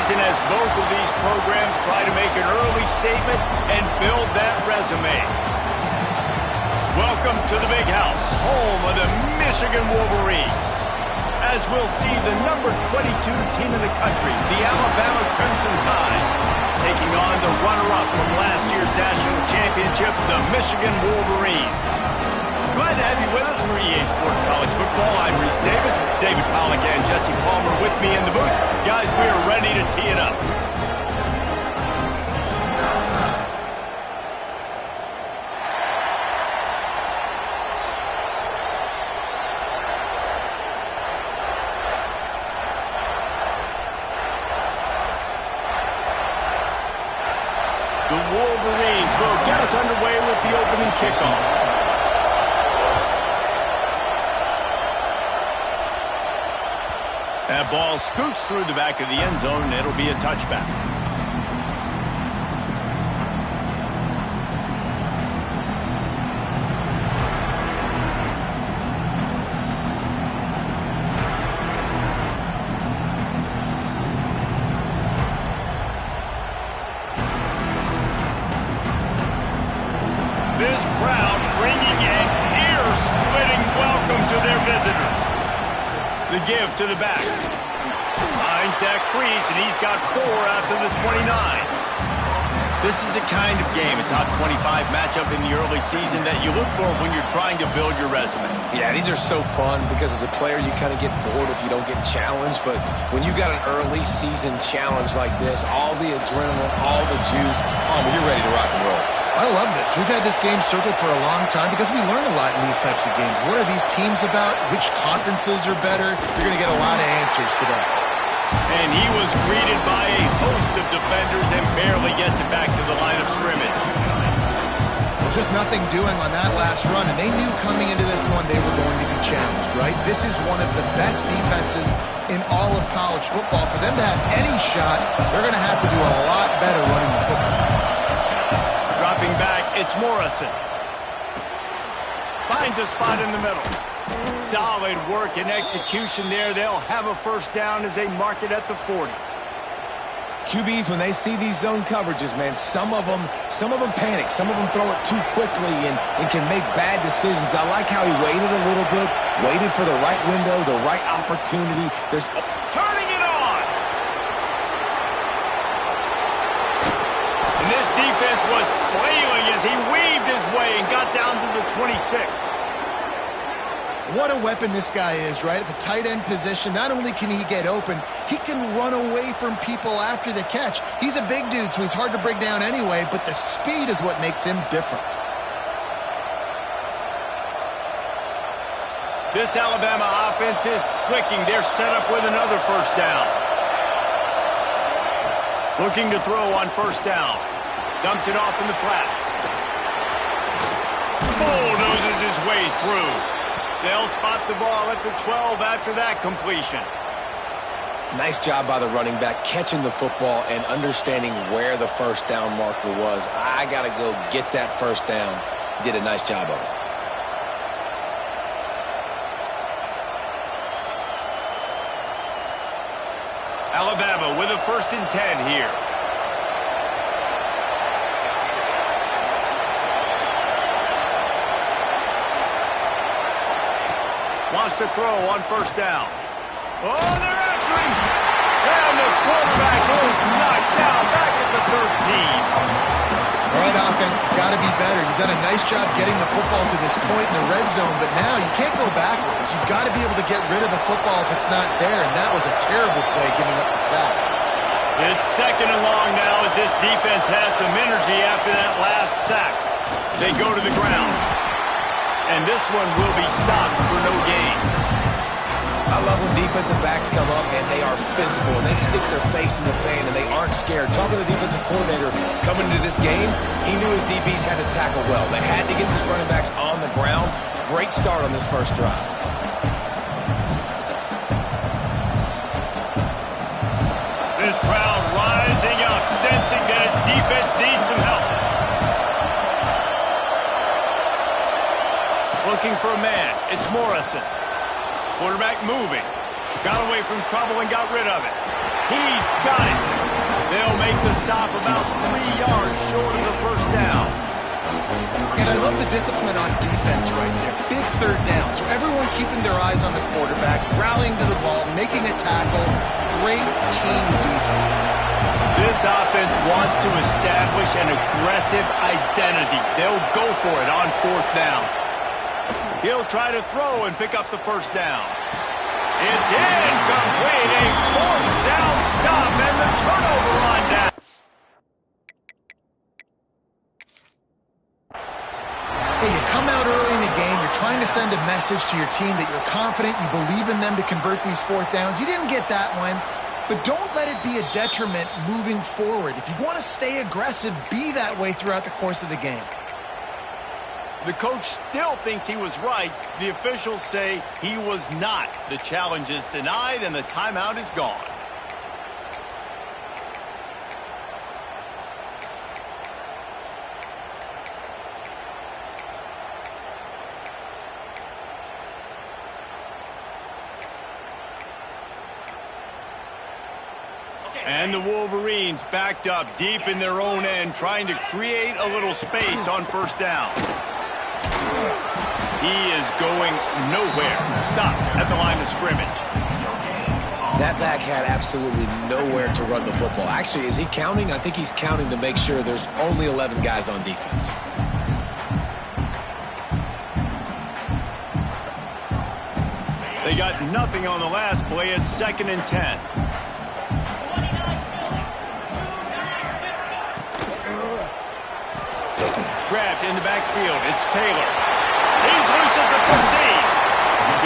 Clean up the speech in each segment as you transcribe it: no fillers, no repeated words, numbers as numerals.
season as both of these programs try to make an early statement and build that resume. Welcome to the Big House, home of the Michigan Wolverines. As we'll see the number 22 team in the country, the Alabama Crimson Tide, taking on the runner-up from last year's national championship, the Michigan Wolverines. Glad to have you with us for EA Sports College Football. I'm Reese Davis, David Pollack and Jesse Palmer with me in the booth. Guys, we are ready to tee it up. The Wolverines will get us underway with the opening kickoff. That ball scoots through the back of the end zone, and it'll be a touchback. This crowd bringing an ear-splitting welcome to their visitors. The give to the back. Finds that crease, and he's got 4 out to the 29. This is the kind of game, a top 25 matchup in the early season, that you look for when you're trying to build your resume. Yeah, these are so fun because as a player, you kind of get bored if you don't get challenged. But when you got an early season challenge like this, all the adrenaline, all the juice, you're ready to rock and roll. I love this. We've had this game circled for a long time because we learn a lot in these types of games. What are these teams about? Which conferences are better? You're going to get a lot of answers today. And he was greeted by a host of defenders and barely gets it back to the line of scrimmage. Well, just nothing doing on that last run, and they knew coming into this one they were going to be challenged, right? This is one of the best defenses in all of college football. For them to have any shot, they're going to have to do a lot better running the football. Dropping back, it's Morrison. Finds a spot in the middle. Solid work and execution there. They'll have a first down as they mark it at the 40. QBs, when they see these zone coverages, man, some of them panic. Some of them throw it too quickly and can make bad decisions. I like how he waited a little bit, waited for the right window, the right opportunity. There's turning it on. And this defense was flailing as he weaved his way and got down to the 26. What a weapon this guy is, right? At the tight end position, not only can he get open, he can run away from people after the catch. He's a big dude, so he's hard to break down anyway, but the speed is what makes him different. This Alabama offense is clicking. They're set up with another first down. Looking to throw on first down. Dumps it off in the flats. Bulldozes his way through. They'll spot the ball at the 12 after that completion. Nice job by the running back, catching the football and understanding where the first down marker was. I got to go get that first down. He did a nice job of it. Alabama with a 1st and 10 here. Wants to throw on first down. Oh, they're after him. And the quarterback is knocked down back at the 13. All right, offense has got to be better. You've done a nice job getting the football to this point in the red zone, but now you can't go backwards. You've got to be able to get rid of the football if it's not there, and that was a terrible play giving up the sack. It's 2nd and long now as this defense has some energy after that last sack. They go to the ground. And this one will be stopped for no gain. I love when defensive backs come up and they are physical and they stick their face in the fan and they aren't scared. Talking to the defensive coordinator coming into this game, he knew his DBs had to tackle well. They had to get these running backs on the ground. Great start on this first drive. This crowd rising up, sensing that its defense needs some help. Looking for a man. It's Morrison. Quarterback moving. Got away from trouble and got rid of it. He's got it. They'll make the stop about 3 yards short of the first down. And I love the discipline on defense right there. Big third down. So everyone keeping their eyes on the quarterback, rallying to the ball, making a tackle. Great team defense. This offense wants to establish an aggressive identity. They'll go for it on 4th down. He'll try to throw and pick up the first down. It's incomplete. A 4th down stop and the turnover on down. Hey, you come out early in the game, you're trying to send a message to your team that you're confident, you believe in them to convert these 4th downs. You didn't get that one, but don't let it be a detriment moving forward. If you want to stay aggressive, be that way throughout the course of the game. The coach still thinks he was right. The officials say he was not. The challenge is denied and the timeout is gone. And the Wolverines backed up deep in their own end, trying to create a little space on 1st down. He is going nowhere. Stopped at the line of scrimmage. That back had absolutely nowhere to run the football. Actually, is he counting? I think he's counting to make sure there's only 11 guys on defense. They got nothing on the last play. It's 2nd and 10. Grabbed in the backfield. It's Taylor. He's loose at the 15.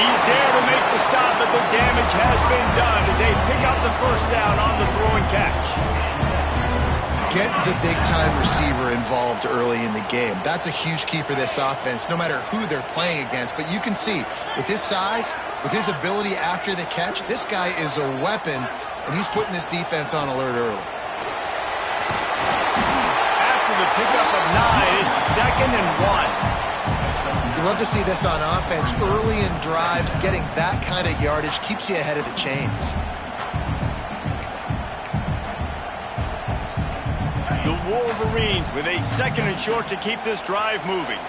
He's there to make the stop, but the damage has been done as they pick up the first down on the throw and catch. Get the big-time receiver involved early in the game. That's a huge key for this offense, no matter who they're playing against. But you can see, with his size, with his ability after the catch, this guy is a weapon, and he's putting this defense on alert early. After the pickup of 9, it's 2nd and 1. You love to see this on offense. Early in drives, getting that kind of yardage keeps you ahead of the chains. The Wolverines with a 2nd and short to keep this drive moving.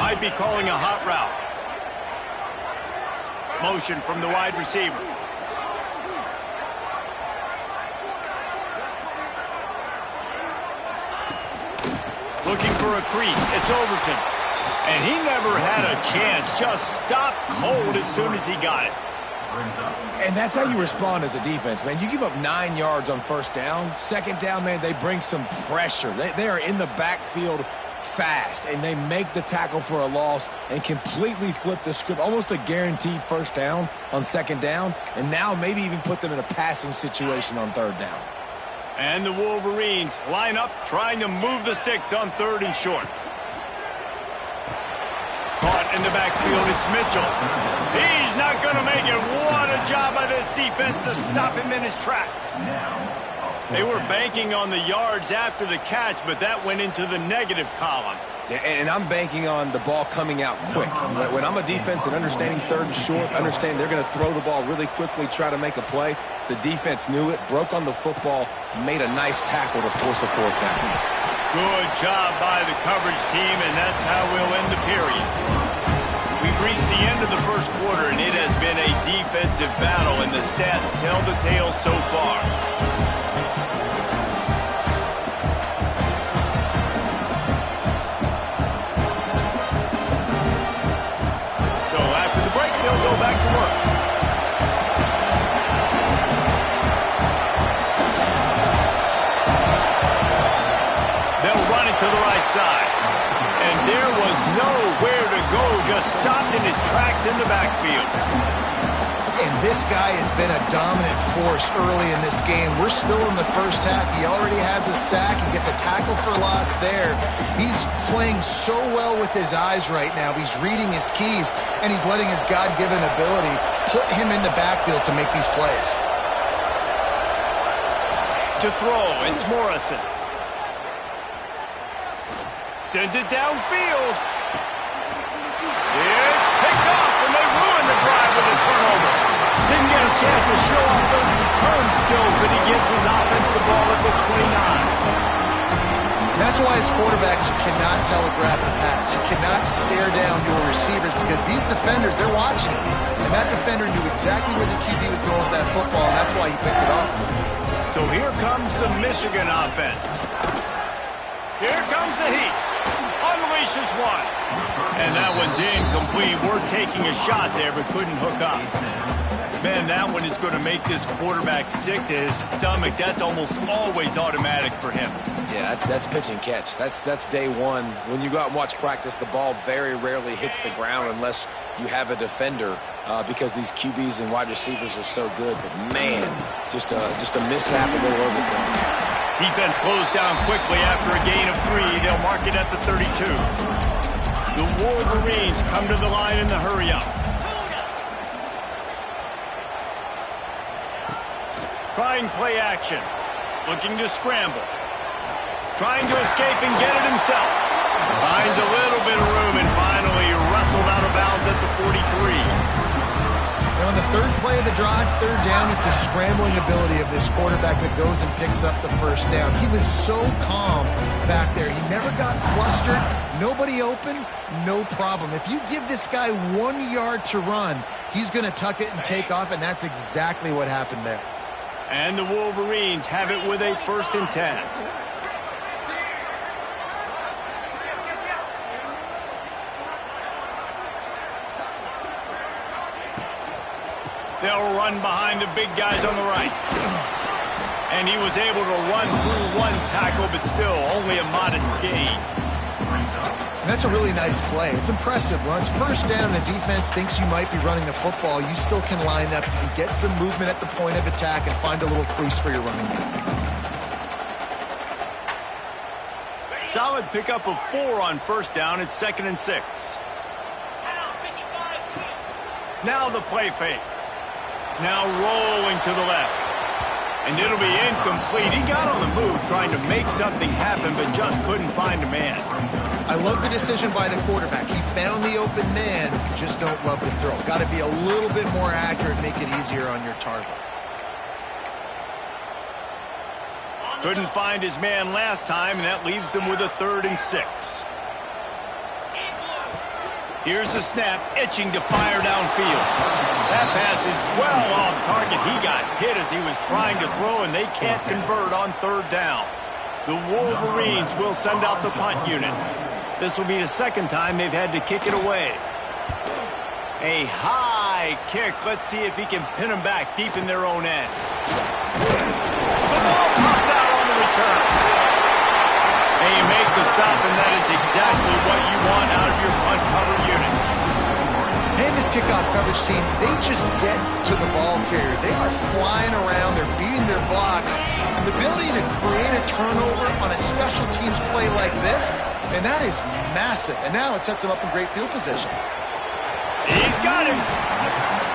Might be calling a hot route. Motion from the wide receiver. Looking for a crease. It's Overton. And he never had a chance. Just stopped cold as soon as he got it. And that's how you respond as a defense, man. You give up 9 yards on 1st down. 2nd down, man, they bring some pressure. They are in the backfield fast, and they make the tackle for a loss and completely flip the script. Almost a guaranteed 1st down on 2nd down, and now maybe even put them in a passing situation on 3rd down. And the Wolverines line up, trying to move the sticks on 3rd and short. Caught in the backfield, it's Mitchell. He's not going to make it. What a job by this defense to stop him in his tracks. They were banking on the yards after the catch, but that went into the negative column. And I'm banking on the ball coming out quick. When I'm a defense and understanding 3rd and short, understand they're going to throw the ball really quickly, try to make a play. The defense knew it, broke on the football, made a nice tackle to force a 4th down. Good job by the coverage team, and that's how we'll end the period. We've reached the end of the 1st quarter, and it has been a defensive battle, and the stats tell the tale so far. Go back to work. They'll run it to the right side. And there was nowhere to go, just stopped in his tracks in the backfield. And this guy has been a dominant force early in this game. We're still in the 1st half. He already has a sack. He gets a tackle for loss there. He's playing so well with his eyes right now. He's reading his keys, and he's letting his God-given ability put him in the backfield to make these plays. To throw, it's Morrison. Sends it downfield. It's picked off, and they ruin the drive with a turnover. Didn't get a chance to show off those return skills, but he gives his offense the ball at the 29. That's why as quarterbacks, you cannot telegraph the pass. You cannot stare down your receivers because these defenders, they're watching it. And that defender knew exactly where the QB was going with that football, and that's why he picked it off. So here comes the Michigan offense. Here comes the heat. Unleashes one. And that one's incomplete. We're taking a shot there, but couldn't hook up. Man, that one is going to make this quarterback sick to his stomach. That's almost always automatic for him. Yeah, that's pitch and catch. That's day one. When you go out and watch practice, the ball very rarely hits the ground unless you have a defender because these QBs and wide receivers are so good. But, man, just a mishap, a little overthrow. Defense closed down quickly after a gain of 3. They'll mark it at the 32. The Wolverines come to the line in the hurry-up. Trying play action. Looking to scramble. Trying to escape and get it himself. Finds a little bit of room and finally wrestled out of bounds at the 43. And on the third play of the drive, third down, it's the scrambling ability of this quarterback that goes and picks up the first down. He was so calm back there. He never got flustered. Nobody open, no problem. If you give this guy 1 yard to run, he's going to tuck it and take off, and that's exactly what happened there. And the Wolverines have it with a 1st and 10. They'll run behind the big guys on the right. And he was able to run through one tackle, but still only a modest gain. And that's a really nice play. It's impressive. When it's first down and the defense thinks you might be running the football, you still can line up. You can get some movement at the point of attack and find a little crease for your running back. Solid pickup of 4 on first down. It's 2nd and 6. Now the play fake. Now rolling to the left. And it'll be incomplete. He got on the move trying to make something happen, but just couldn't find a man. I love the decision by the quarterback. He found the open man, just don't love the throw. Got to be a little bit more accurate, make it easier on your target. Couldn't find his man last time, and that leaves them with a 3rd and 6. Here's the snap, itching to fire downfield. That pass is well off target. He got hit as he was trying to throw, and they can't convert on 3rd down. The Wolverines will send out the punt unit. This will be the 2nd time they've had to kick it away. A high kick. Let's see if he can pin them back deep in their own end. The ball pops out on the return. And you make the stop, and that is exactly what you want out of your punt cover unit. And this kickoff coverage team, they just get to the ball carrier. They are flying around. They're beating their blocks. And the ability to create a turnover on a special teams play like this, and that is massive. And now it sets them up in great field position. He's got him.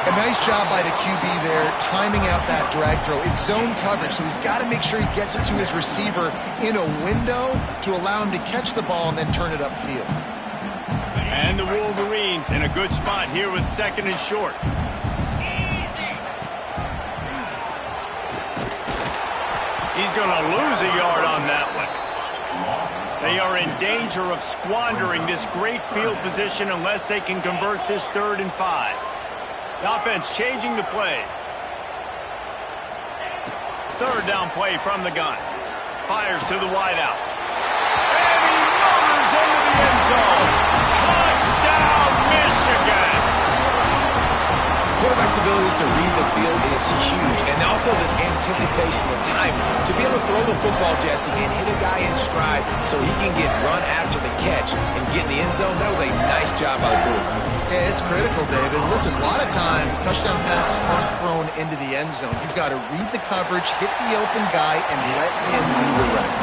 A nice job by the QB there, timing out that drag throw. It's zone coverage, so he's got to make sure he gets it to his receiver in a window to allow him to catch the ball and then turn it upfield. And the Wolverines in a good spot here with 2nd and short. He's going to lose a yard on that one. They are in danger of squandering this great field position unless they can convert this 3rd and 5. The offense changing the play. 3rd down play from the gun. Fires to the wideout. And he motors into the end zone. Touchdown, Michigan! Quarterback's abilities to read the field is huge, and also the anticipation, the time to be able to throw the football, Jesse, and hit a guy in stride so he can get run after the catch and get in the end zone. That was a nice job by the quarterback. Yeah, it's critical, David. Listen, a lot of times touchdown passes aren't thrown into the end zone. You've got to read the coverage, hit the open guy, and let him do the rest.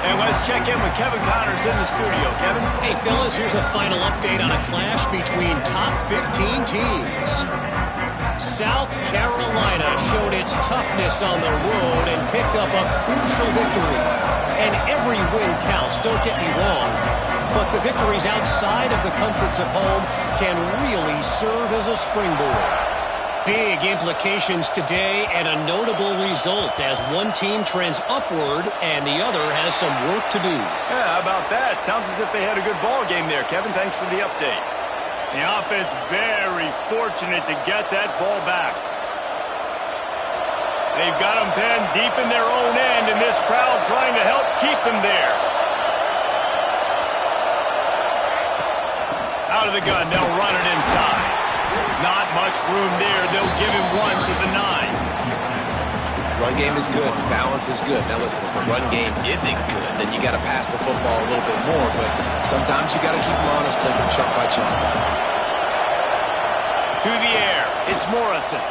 And let's check in with Kevin Connors in the studio. Kevin? Hey, fellas, here's a final update on a clash between top 15 teams. South Carolina showed its toughness on the road and picked up a crucial victory. And every win counts, don't get me wrong. But the victories outside of the comforts of home can really serve as a springboard. Big implications today and a notable result as one team trends upward and the other has some work to do. Yeah, how about that? Sounds as if they had a good ball game there, Kevin. Thanks for the update. The offense very fortunate to get that ball back. They've got them pinned deep in their own end, and this crowd trying to help keep them there. Out of the gun, they'll run it inside. Not much room there. They'll give him one to the 9. Run game is good. Balance is good. Now listen, if the run game isn't good, then you got to pass the football a little bit more. But sometimes you got to keep them honest, take them chunk by chunk. To the air. It's Morrison.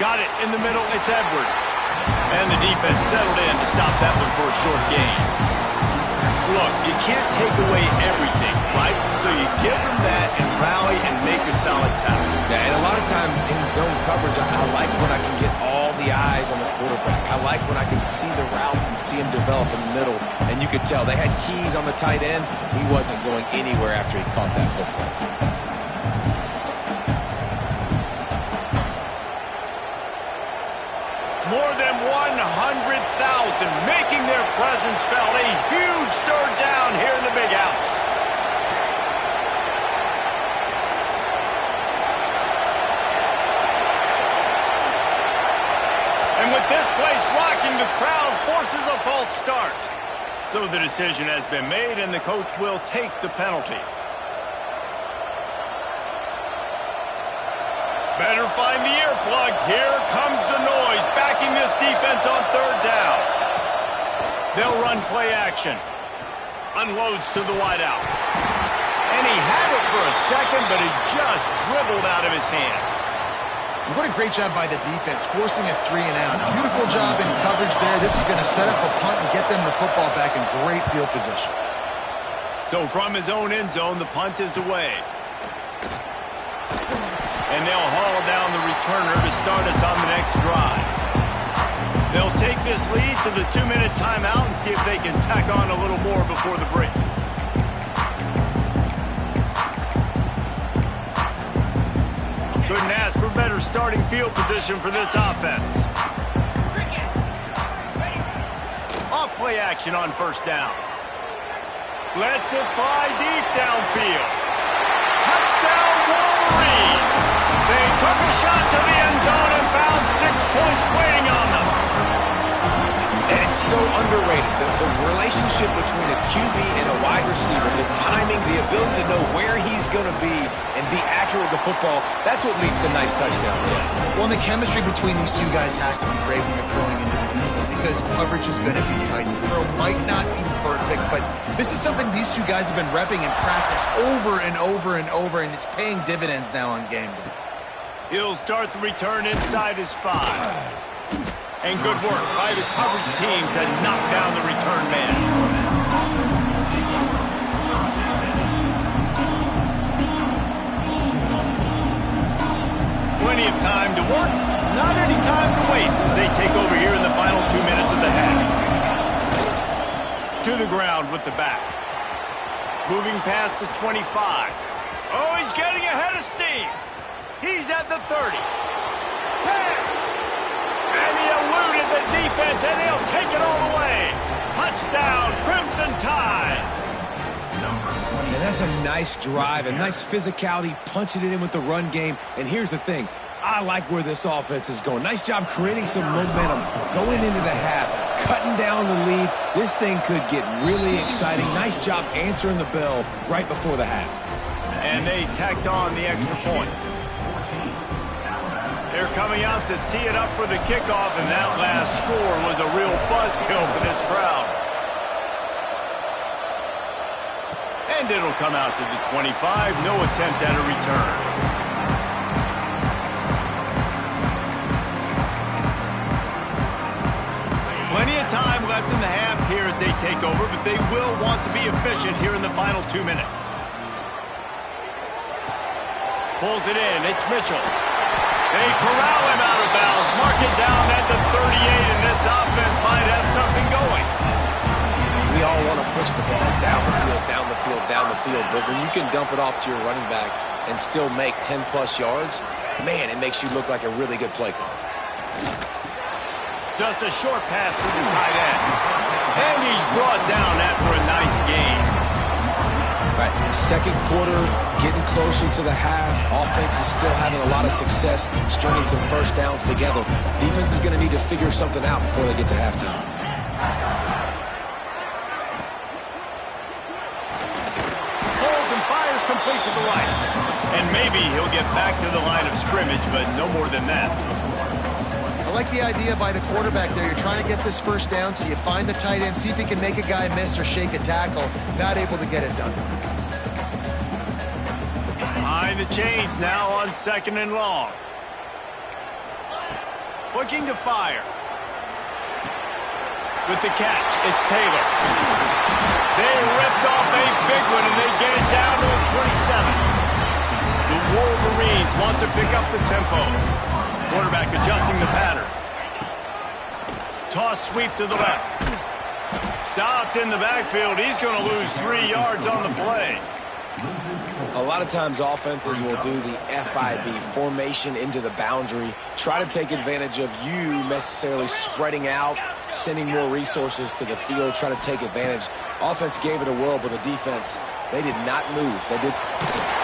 Got it in the middle. It's Edwards. And the defense settled in to stop that one for a short gain. Look, you can't take away everything, right? So you give them that and rally and make a solid tackle. Yeah, and a lot of times in zone coverage, I like when I can get all the eyes on the quarterback. I like when I can see the routes and see him develop in the middle. And you could tell they had keys on the tight end. He wasn't going anywhere after he caught that football. More than 100,000 making their presence felt. A huge third down here in the big house. And with this place rocking, the crowd forces a false start. So the decision has been made, and the coach will take the penalty. Better find the earplugs. Here comes the noise, backing this defense on third down. They'll run play action. Unloads to the wideout. And he had it for a second, but it just dribbled out of his hands. What a great job by the defense, forcing a 3-and-out. Beautiful job in coverage there. This is going to set up a punt and get them the football back in great field position. So from his own end zone, the punt is away. And they'll haul down the returner to start us on the next drive. They'll take this lead to the 2-minute timeout and see if they can tack on a little more before the break. Couldn't ask for better starting field position for this offense. Off play action on first down. Lets it fly deep downfield. Touchdown Wolverines! They took a shot to the end zone and found 6 points waiting on them. And it's so underrated. The relationship between a QB and a wide receiver, the timing, the ability to know where he's going to be and be accurate with the football, that's what leads to nice touchdowns, Jesse. Well, and the chemistry between these two guys has to be great when you're throwing into the end zone because coverage is going to be tight. The throw might not be perfect, but this is something these two guys have been repping in practice over and over and over, and it's paying dividends now on game day. He'll start the return inside his 5. And good work by the coverage team to knock down the return man. Plenty of time to work, not any time to waste as they take over here in the final 2 minutes of the half. To the ground with the back. Moving past the 25. Oh, he's getting ahead of steam. He's at the 30. 10. And he eluded the defense, and he'll take it all the way. Touchdown, Crimson Tide. And that's a nice drive, a nice physicality, punching it in with the run game. And here's the thing. I like where this offense is going. Nice job creating some momentum, going into the half, cutting down the lead. This thing could get really exciting. Nice job answering the bell right before the half. And they tacked on the extra point. They're coming out to tee it up for the kickoff, and that last score was a real buzzkill for this crowd. And it'll come out to the 25. No attempt at a return. Plenty of time left in the half here as they take over, but they will want to be efficient here in the final 2 minutes. Pulls it in. It's Mitchell. They corral him out of bounds. Mark it down at the 38, and this offense might have something going. We all want to push the ball down the field, down the field, down the field. But when you can dump it off to your running back, and still make 10-plus yards, man, it makes you look like a really good play caller. Just a short pass to the tight end. And he's brought down after a nice gain. Right, second quarter, getting closer to the half. Offense is still having a lot of success stringing some first downs together. Defense is going to need to figure something out before they get to halftime. Holds and fires complete to the right. And maybe he'll get back to the line of scrimmage, but no more than that. I like the idea by the quarterback there. You're trying to get this first down, so you find the tight end, see if he can make a guy miss or shake a tackle. Not able to get it done. Behind the chains now on 2nd and long. Looking to fire. With the catch, it's Taylor. They ripped off a big one, and they get it down to a 27. The Wolverines want to pick up the tempo. Quarterback adjusting the pattern. Toss sweep to the left. Stopped in the backfield. He's going to lose 3 yards on the play. A lot of times offenses will do the FIB, formation into the boundary, try to take advantage of you necessarily spreading out, sending more resources to the field, try to take advantage. Offense gave it a whirl, but the defense, they did not move. They did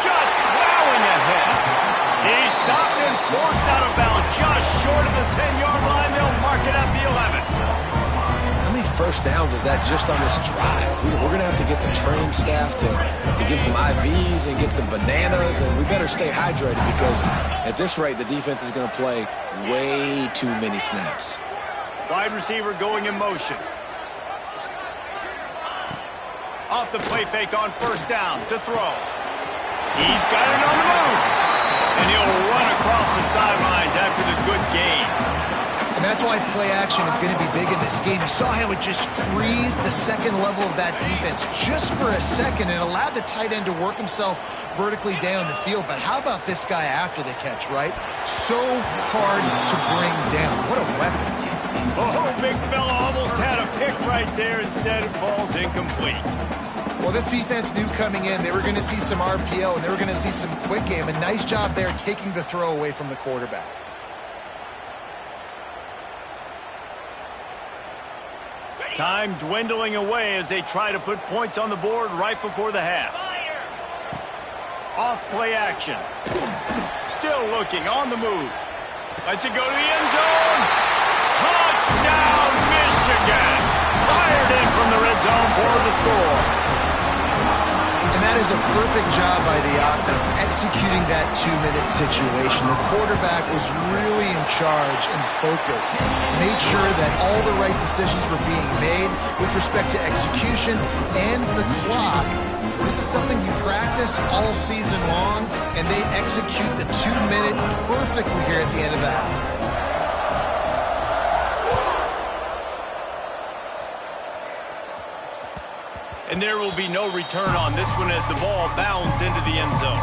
just plowing ahead. He stopped and forced out of bounds just short of the 10-yard line. They'll mark it at the 11. How many first downs is that just on this drive? We're going to have to get the training staff to give some IVs and get some bananas, and we better stay hydrated because at this rate, the defense is going to play way too many snaps. Wide receiver going in motion. Off the play fake on first down to throw. He's got it on the move. And he'll run across the sidelines after the good gain. And that's why play action is going to be big in this game. You saw how it just frees the second level of that defense just for a second and allowed the tight end to work himself vertically down the field. But how about this guy after the catch, right? So hard to bring down. What a weapon. Oh, big fella almost had a pick right there. Instead, it falls incomplete. Well, this defense knew coming in they were going to see some RPO and they were going to see some quick game. A nice job there taking the throw away from the quarterback. Time dwindling away as they try to put points on the board right before the half. Off play action. Still looking on the move. Lets it go to the end zone. Touchdown, Michigan. Fired in from the red zone for the score. And that is a perfect job by the offense executing that 2-minute situation. The quarterback was really in charge and focused. Made sure that all the right decisions were being made with respect to execution and the clock. This is something you practice all season long, and they execute the 2-minute perfectly here at the end of the half. And there will be no return on this one as the ball bounds into the end zone.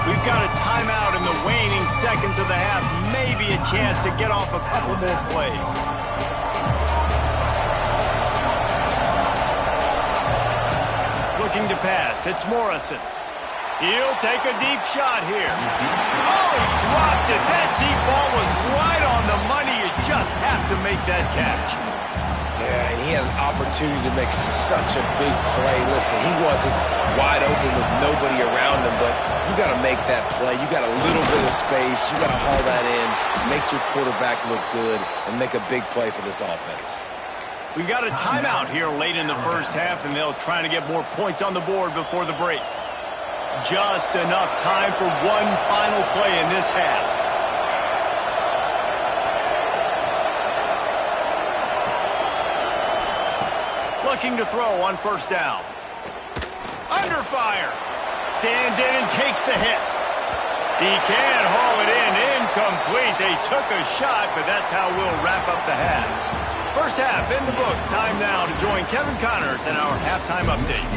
We've got a timeout in the waning seconds of the half. Maybe a chance to get off a couple more plays. Looking to pass. It's Morrison. He'll take a deep shot here. Oh, he dropped it. That deep ball was right on the money. You just have to make that catch. Yeah, and he had an opportunity to make such a big play. Listen, he wasn't wide open with nobody around him, but you got to make that play. You got a little bit of space. You got to haul that in, make your quarterback look good, and make a big play for this offense. We've got a timeout here late in the first half, and they'll try to get more points on the board before the break. Just enough time for one final play in this half. Looking to throw on first down. Under fire. Stands in and takes the hit. He can't haul it in. Incomplete. They took a shot, but that's how we'll wrap up the half. First half in the books. Time now to join Kevin Connors in our halftime update.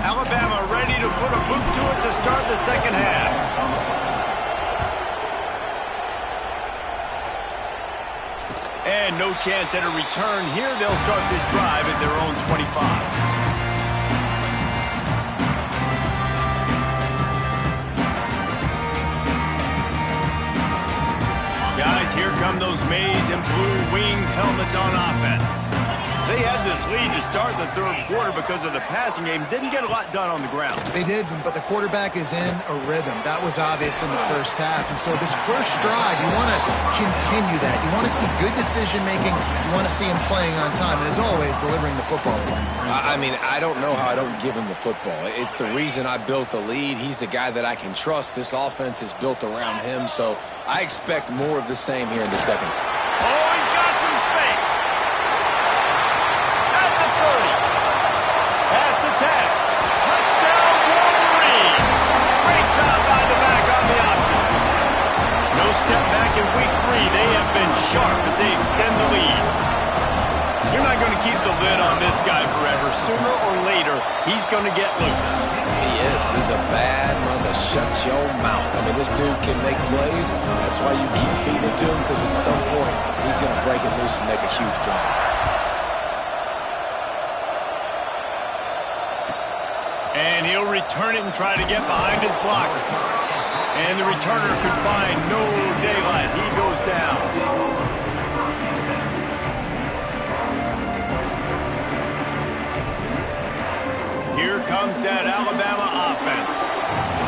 Alabama ready to put a boot to it to start the second half. And no chance at a return here. They'll start this drive at their own 25. Guys, here come those maize and blue winged helmets on offense. They had this lead to start the third quarter because of the passing game. Didn't get a lot done on the ground. They did, but the quarterback is in a rhythm. That was obvious in the first half. And so this first drive, you want to continue that. You want to see good decision-making. You want to see him playing on time. And as always, delivering the football away. I mean, I don't know how I don't give him the football. It's the reason I built the lead. He's the guy that I can trust. This offense is built around him. So I expect more of the same here in the second. Oh, he's got some space. At the 30. Pass attack. Touchdown, Wolverines. Great job by the back on the option. No step back in week 3. They have been sharp as they extend the lead. You're not going to keep the lid on this guy forever. Sooner or later, he's going to get loose. He is. He's a bad mother. Shut your mouth. I mean, this dude can make plays. That's why you keep feeding it to him, because at some point, he's going to break it loose and make a huge play. And he'll return it and try to get behind his blockers. And the returner could find no daylight. He goes down. Here comes that Alabama offense.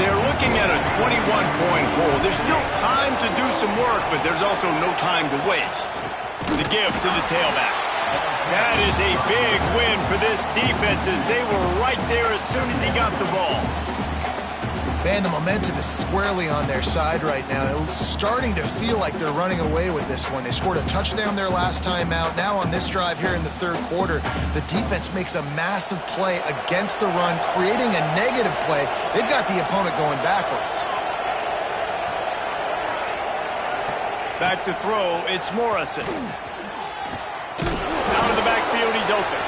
They're looking at a 21-point hole. There's still time to do some work, but there's also no time to waste. The gift to the tailback. That is a big win for this defense, as they were right there as soon as he got the ball. Man, the momentum is squarely on their side right now. It's starting to feel like they're running away with this one. They scored a touchdown their last time out. Now on this drive here in the third quarter, the defense makes a massive play against the run, creating a negative play. They've got the opponent going backwards. Back to throw, it's Morrison. Out of the backfield, he's open.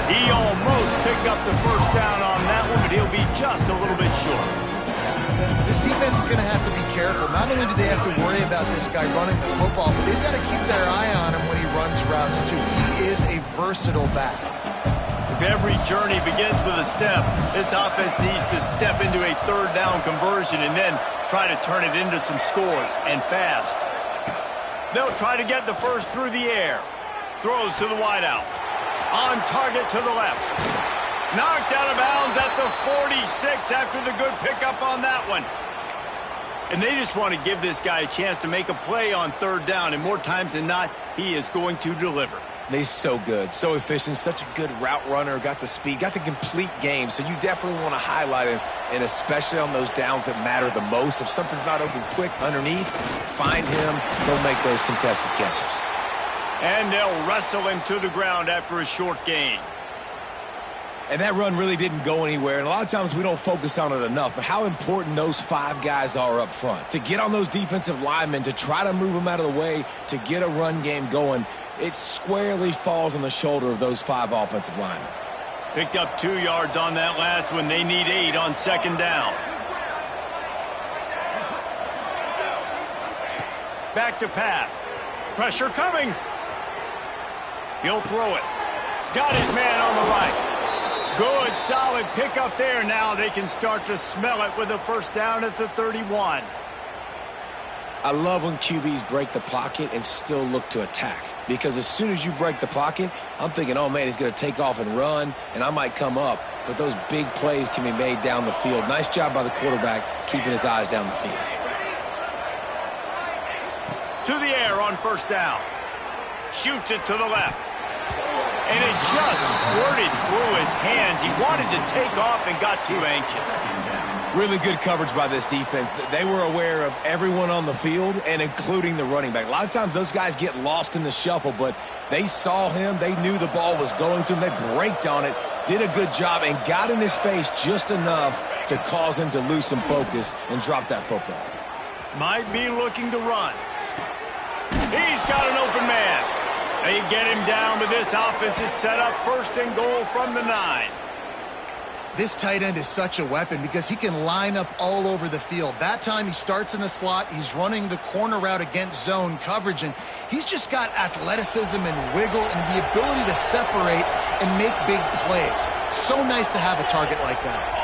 He almost picked up the first down on that one, but he'll be just a little bit short. This defense is going to have to be careful. Not only do they have to worry about this guy running the football, but they've got to keep their eye on him when he runs routes too. He is a versatile back. If every journey begins with a step, this offense needs to step into a third down conversion and then try to turn it into some scores, and fast. They'll try to get the first through the air. Throws to the wideout. On target to the left. Knocked out of bounds at the 46 after the good pickup on that one. And they just want to give this guy a chance to make a play on third down, and more times than not, he is going to deliver. He's so good, so efficient, such a good route runner, got the speed, got the complete game, so you definitely want to highlight him, and especially on those downs that matter the most. If something's not open quick underneath, find him, he'll make those contested catches. And they'll wrestle him to the ground after a short gain. And that run really didn't go anywhere, and a lot of times we don't focus on it enough, but how important those 5 guys are up front. To get on those defensive linemen, to try to move them out of the way, to get a run game going, it squarely falls on the shoulder of those 5 offensive linemen. Picked up 2 yards on that last one. They need 8 on second down. Back to pass. Pressure coming. He'll throw it. Got his man on the right. Good, solid pickup there. Now they can start to smell it with a first down at the 31. I love when QBs break the pocket and still look to attack. Because as soon as you break the pocket, I'm thinking, oh, man, he's going to take off and run, and I might come up. But those big plays can be made down the field. Nice job by the quarterback keeping his eyes down the field. To the air on first down. Shoots it to the left. and it just squirted through his hands. He wanted to take off and got too anxious. Really good coverage by this defense. They were aware of everyone on the field, and including the running back. A lot of times those guys get lost in the shuffle, but they saw him. They knew the ball was going to him. They braked on it, did a good job, and got in his face just enough to cause him to lose some focus and drop that football. Might be looking to run. He's got an open man. They get him down, but this offense is set up 1st and goal from the 9. This tight end is such a weapon because he can line up all over the field. That time he starts in the slot. He's running the corner route against zone coverage, and he's just got athleticism and wiggle and the ability to separate and make big plays. It's so nice to have a target like that.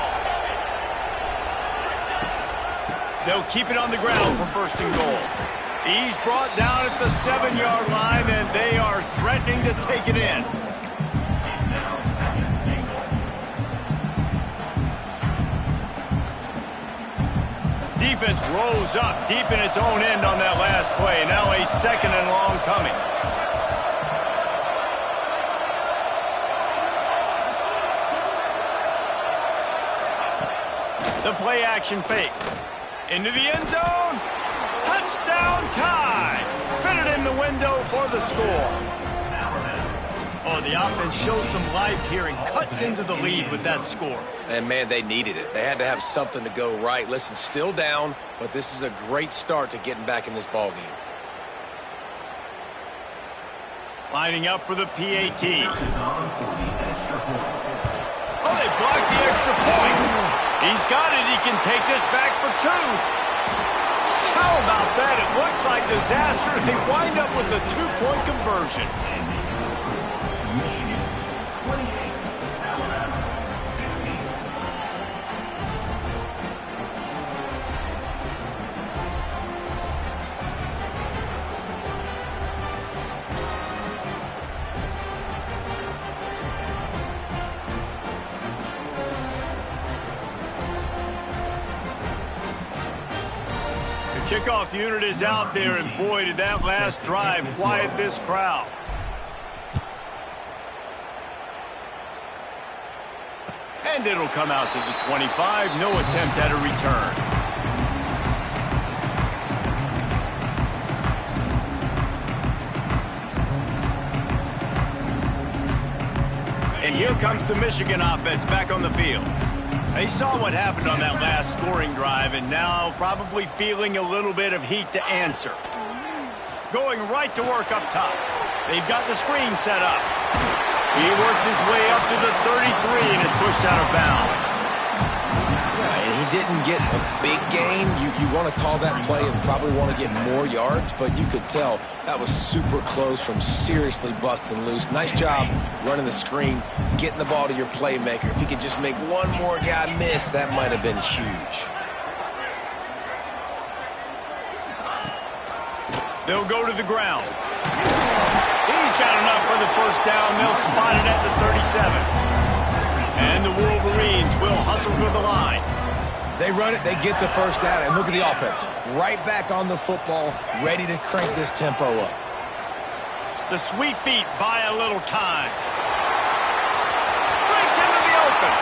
They'll keep it on the ground for 1st and goal. He's brought down at the 7-yard line, and they are threatening to take it in. Defense rose up deep in its own end on that last play. Now a 2nd and long coming. The play action fake. Into the end zone. Touchdown tie. Fitted in the window for the score. Oh, the offense shows some life here and cuts into the lead with that score. And, man, they needed it. They had to have something to go right. Listen, still down, but this is a great start to getting back in this ball game. Lining up for the PAT. Oh, they blocked the extra point. He's got it. He can take this back for 2. How about that? It looked like disaster. They wind up with a 2-point conversion. Kickoff unit is out there, and boy, did that last drive quiet this crowd. And it'll come out to the 25. No attempt at a return. And here comes the Michigan offense back on the field. They saw what happened on that last scoring drive, and now probably feeling a little bit of heat to answer. Going right to work up top. They've got the screen set up. He works his way up to the 33 and is pushed out of bounds. And he didn't get a big gain. You want to call that play and probably want to get more yards, but you could tell that was super close from seriously busting loose. Nice job running the screen, getting the ball to your playmaker. If he could just make one more guy miss, that might have been huge. They'll go to the ground. He's got enough for the 1st down. They'll spot it at the 37. And the Wolverines will hustle to the line. They run it, they get the 1st down, and look at the offense. Right back on the football, ready to crank this tempo up. The sweet feet buy a little time. Breaks into the open.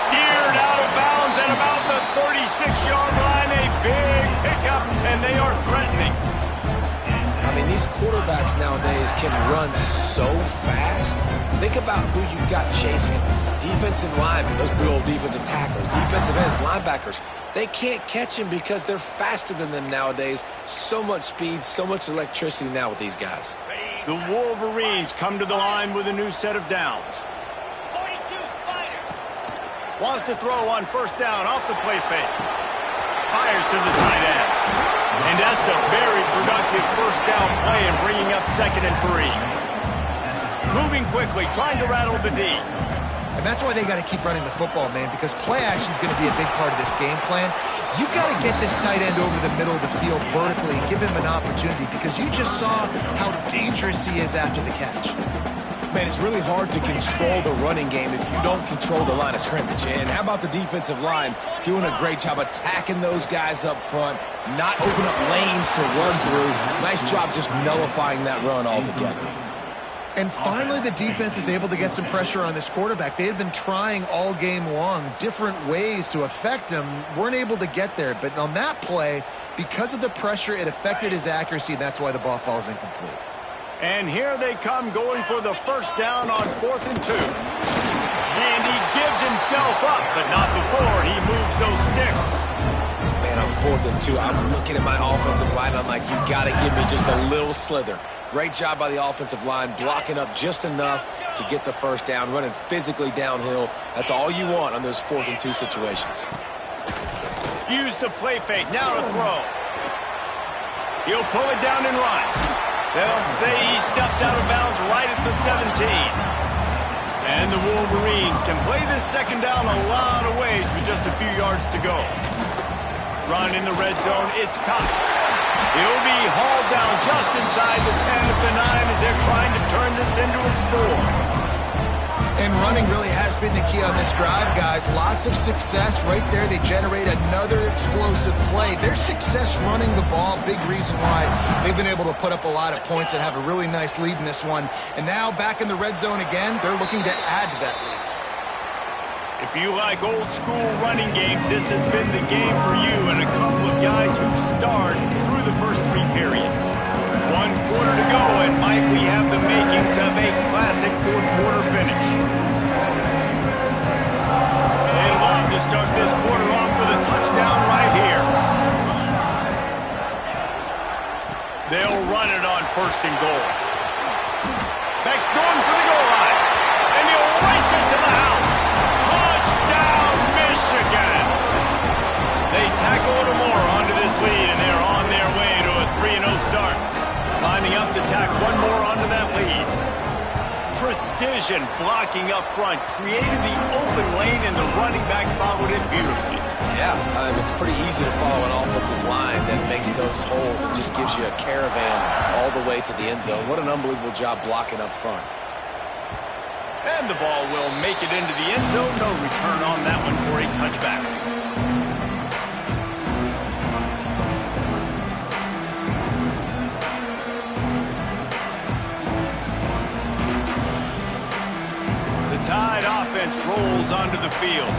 Steered out of bounds at about the 36-yard line. A big pickup, and they are threatening. I mean, these quarterbacks nowadays can run so fast. Think about who you've got chasing them. Defensive linemen, those big old defensive tackles, defensive ends, linebackers. They can't catch them because they're faster than them nowadays. So much speed, so much electricity now with these guys. The Wolverines come to the line with a new set of downs. 42 Spider. Wants to throw on 1st down off the play fake. Fires to the tight end. And that's a very productive 1st down play and bringing up 2nd and 3. Moving quickly, trying to rattle the D. And that's why they got to keep running the football, man, because play action is going to be a big part of this game plan. You've got to get this tight end over the middle of the field vertically and give him an opportunity because you just saw how dangerous he is after the catch. Man, it's really hard to control the running game if you don't control the line of scrimmage. And how about the defensive line doing a great job attacking those guys up front, not open up lanes to run through. Nice job just nullifying that run altogether. And finally, the defense is able to get some pressure on this quarterback. They had been trying all game long different ways to affect him, weren't able to get there. But on that play, because of the pressure, it affected his accuracy, and that's why the ball falls incomplete. And here they come going for the first down on 4th and 2. And he gives himself up, but not before he moves those sticks. Man, on 4th and 2, I'm looking at my offensive line. I'm like, you got to give me just a little slither. Great job by the offensive line, blocking up just enough to get the first down, running physically downhill. That's all you want on those 4th and 2 situations. Use the play fake. Now to throw. He'll pull it down and run. They'll say he stepped out of bounds right at the 17. And the Wolverines can play this second down a lot of ways with just a few yards to go. Run in the red zone. It's Cox. He'll be hauled down just inside the 10 at the 9 as they're trying to turn this into a score. And running really has been the key on this drive, guys. Lots of success right there. They generate another explosive play. Their success running the ball, big reason why they've been able to put up a lot of points and have a really nice lead in this one. And now back in the red zone again, they're looking to add to that lead. If you like old school running games, this has been the game for you and a couple of guys who've starred through the first 3 periods. 1 quarter to go, and Mike, we have the makings of a classic 4th quarter finish. They'd love to start this quarter off with a touchdown right here. They'll run it on 1st and goal. Beck's going for the goal line, and he'll race it to the house. Touchdown, Michigan! They tackle Lamore onto this lead, and they're on their way to a 3-0 start. Lining up to tack one more onto that lead. Precision blocking up front created the open lane, and the running back followed it beautifully. Yeah, it's pretty easy to follow an offensive line that makes those holes and just gives you a caravan all the way to the end zone. What an unbelievable job blocking up front. And the ball will make it into the end zone. No return on that one for a touchback. The Tide offense rolls onto the field.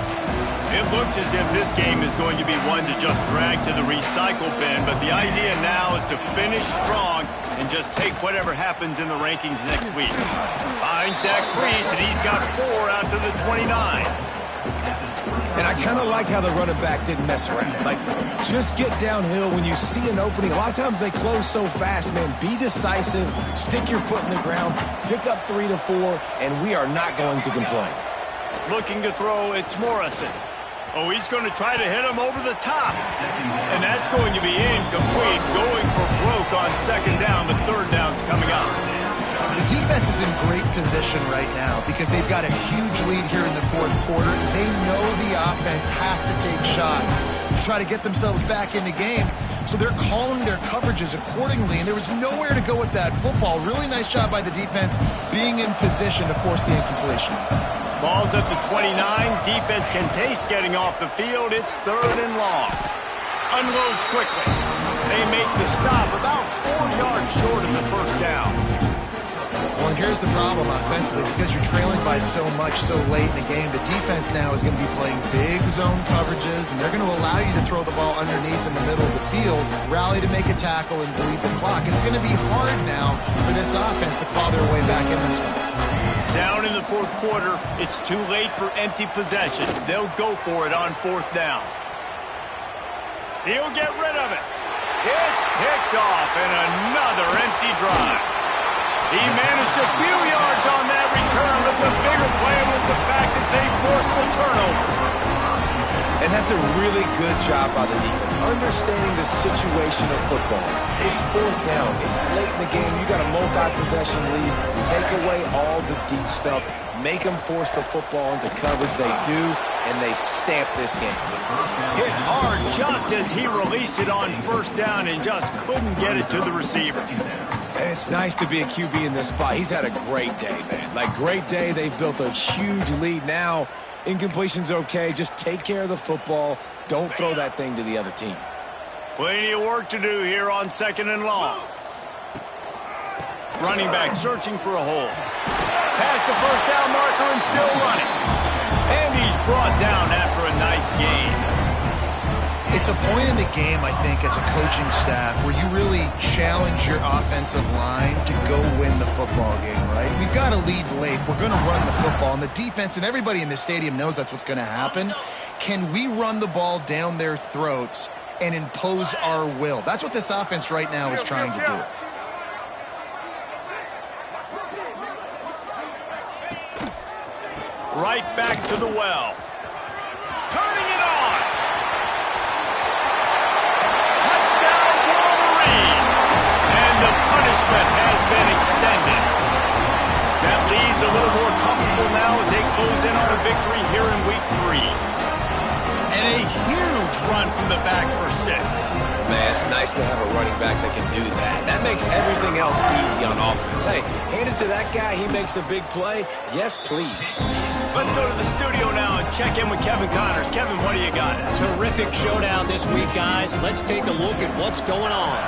It looks as if this game is going to be one to just drag to the recycle bin, but the idea now is to finish strong and just take whatever happens in the rankings next week. Finds that crease, and he's got 4 out to the 29. And I kind of like how the running back didn't mess around. Like, just get downhill when you see an opening. A lot of times they close so fast, man. Be decisive, stick your foot in the ground, pick up 3 to 4, and we are not going to complain. Looking to throw, it's Morrison. Oh, he's going to try to hit him over the top. And that's going to be incomplete. Going for broke on 2nd down, but 3rd down's coming up. The defense is in great position right now because they've got a huge lead here in the 4th quarter. They know the offense has to take shots to try to get themselves back in the game. So they're calling their coverages accordingly, and there was nowhere to go with that football. Really nice job by the defense being in position to force the incompletion. Ball's at the 29. Defense can taste getting off the field. It's 3rd and long. Unloads quickly. They make the stop about 4 yards short of the 1st down. Well, and here's the problem offensively. Because you're trailing by so much so late in the game, the defense now is going to be playing big zone coverages, and they're going to allow you to throw the ball underneath in the middle of the field, rally to make a tackle, and bleed the clock. It's going to be hard now for this offense to claw their way back in this one. Down in the 4th quarter, it's too late for empty possessions. They'll go for it on 4th down. He'll get rid of it. It's picked off, and another empty drive. He managed a few yards on that return, but the bigger play was the fact that they forced the turnover. And that's a really good job by the defense, understanding the situation of football. It's 4th down. It's late in the game. You got a multi-possession lead. Take away all the deep stuff. Make them force the football into coverage. They do, and they stamp this game. Hit hard just as he released it on 1st down and just couldn't get it to the receiver. And it's nice to be a QB in this spot. He's had a great day, man. Like, great day. They've built a huge lead now. Incompletion's okay. Just take care of the football. Don't throw that thing to the other team. Plenty of work to do here on 2nd and long. Running back searching for a hole. Past the first down marker and still running. And he's brought down after a nice gain. It's a point in the game, I think, as a coaching staff where you really challenge your offensive line to go win the football game, right? We've got to lead late. We're going to run the football. And the defense and everybody in the stadium knows that's what's going to happen. Can we run the ball down their throats and impose our will? That's what this offense right now is trying to do. Right back to the well. Turning it on. Touchdown, Wolverine. And the punishment has been extended. That leads a little more comfortable now as they close in on a victory here in week 3. And a huge run from the back for 6. Man, it's nice to have a running back that can do that. That makes everything else easy on offense. Hey, hand it to that guy. He makes a big play. Yes, please. Let's go to the studio now and check in with Kevin Connors. Kevin, what do you got? Terrific showdown this week, guys. Let's take a look at what's going on.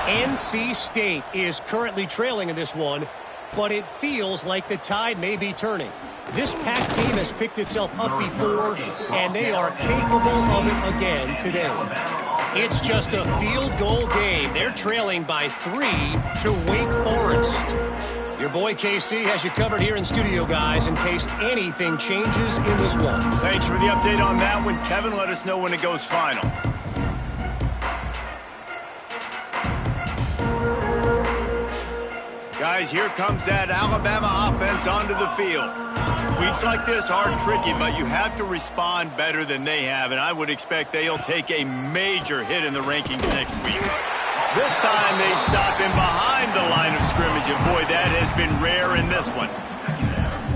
NC State is currently trailing in this one, but it feels like the tide may be turning. This Pac team has picked itself up before, and they are capable of it again today. It's just a field goal game. They're trailing by 3 to Wake Forest. Your boy KC has you covered here in studio, guys, in case anything changes in this one. Thanks for the update on that one, Kevin. Let us know when it goes final. Guys, here comes that Alabama offense onto the field. Weeks like this are tricky, but you have to respond better than they have, and I would expect they'll take a major hit in the rankings next week. This time they stop him behind the line of scrimmage, and boy, that has been rare in this one.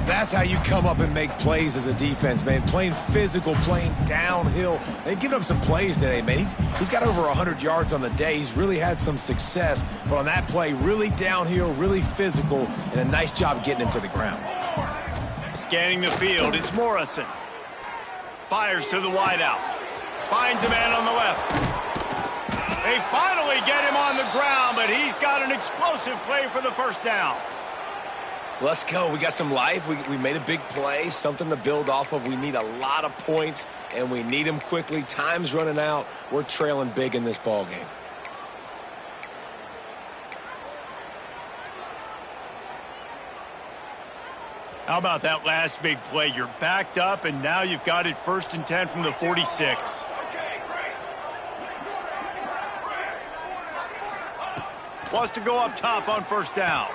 That's how you come up and make plays as a defense, man. Playing physical, playing downhill. They've given up some plays today, man. He's got over 100 yards on the day. He's really had some success. But on that play, really downhill, really physical, and a nice job getting him to the ground. Scanning the field, it's Morrison. Fires to the wideout. Finds a man on the left. They finally get him on the ground, but he's got an explosive play for the first down. Let's go. We got some life. We made a big play, something to build off of. We need a lot of points, and we need them quickly. Time's running out. We're trailing big in this ball game. How about that last big play? You're backed up, and now you've got it 1st and 10 from the 46. Wants to go up top on 1st down.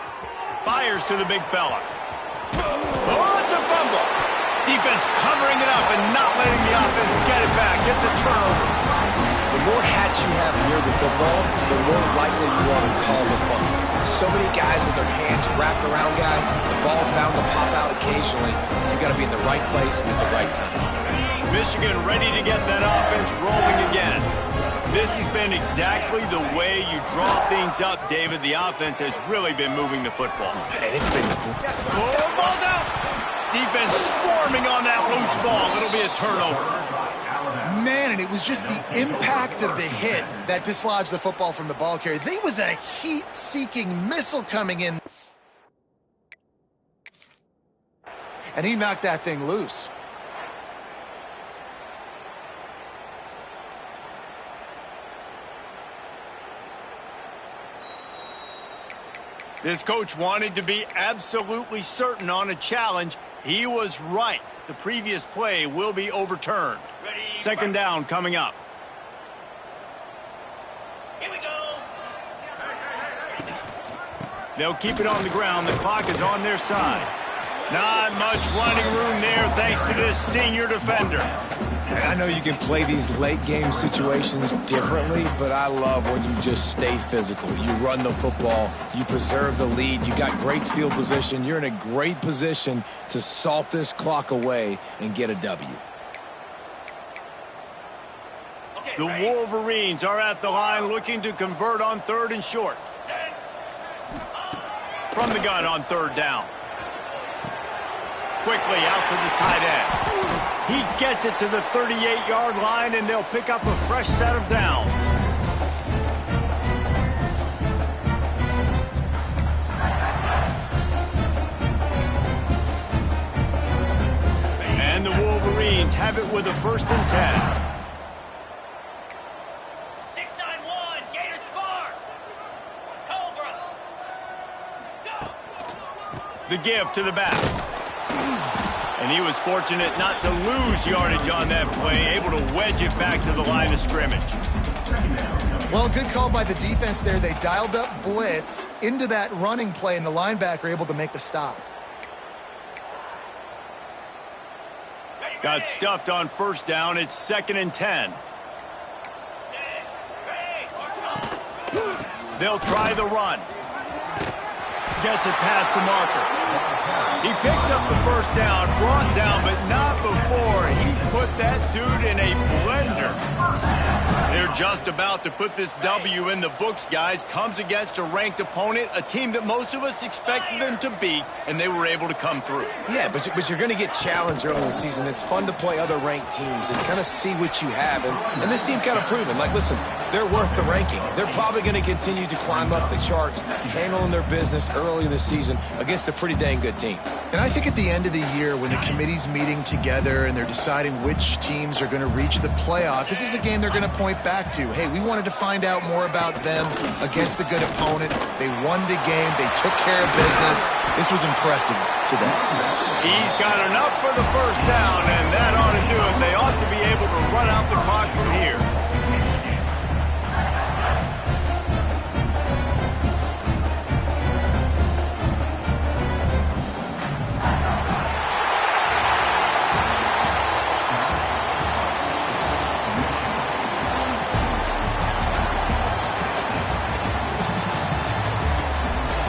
Fires to the big fella. Oh, it's a fumble. Defense covering it up and not letting the offense get it back. It's a turnover. The more hats you have near the football, the more likely you are to cause a fumble. So many guys with their hands wrapped around guys. The ball's bound to pop out occasionally. You've got to be in the right place at the right time. Michigan ready to get that offense rolling again. This has been exactly the way you draw things up, David. The offense has really been moving the football. And it's been... Oh, ball's out! Defense swarming on that loose ball. It'll be a turnover. Man, and it was just the impact of the hit that dislodged the football from the ball carrier. There was a heat-seeking missile coming in. And he knocked that thing loose. This coach wanted to be absolutely certain on a challenge. He was right. The previous play will be overturned. 2nd down coming up. Here we go. They'll keep it on the ground. The clock is on their side. Not much running room there thanks to this senior defender. I know you can play these late game situations differently, but I love when you just stay physical. You run the football, you preserve the lead, you got great field position, you're in a great position to salt this clock away and get a W. The Wolverines are at the line looking to convert on 3rd and short. From the gun on 3rd down. Quickly out to the tight end. He gets it to the 38-yard line, and they'll pick up a fresh set of downs. And the Wolverines have it with a 1st and 10. 6-9-1, Gators spar. Cobra. Go. The give to the back. And he was fortunate not to lose yardage on that play, able to wedge it back to the line of scrimmage. Well, good call by the defense there. They dialed up blitz into that running play, and the linebacker able to make the stop. Got stuffed on 1st down. It's 2nd and 10. They'll try the run. Gets it past the marker. He picks up the 1st down, brought down, but not before he put that dude in a blender. They're just about to put this W in the books, guys. Comes against a ranked opponent, a team that most of us expected them to beat, and they were able to come through. Yeah, but you're going to get challenged early in the season. It's fun to play other ranked teams and kind of see what you have. And this team kind of proven, like, listen, they're worth the ranking. They're probably going to continue to climb up the charts, handling their business early in the season against a pretty dang good team. And I think at the end of the year, when the committee's meeting together and they're deciding which teams are going to reach the playoff, this is a game they're going to point back to. Hey, we wanted to find out more about them against a good opponent. They won the game. They took care of business. This was impressive today. He's got enough for the 1st down, and that ought to do it. They ought to be able to run out the clock from here.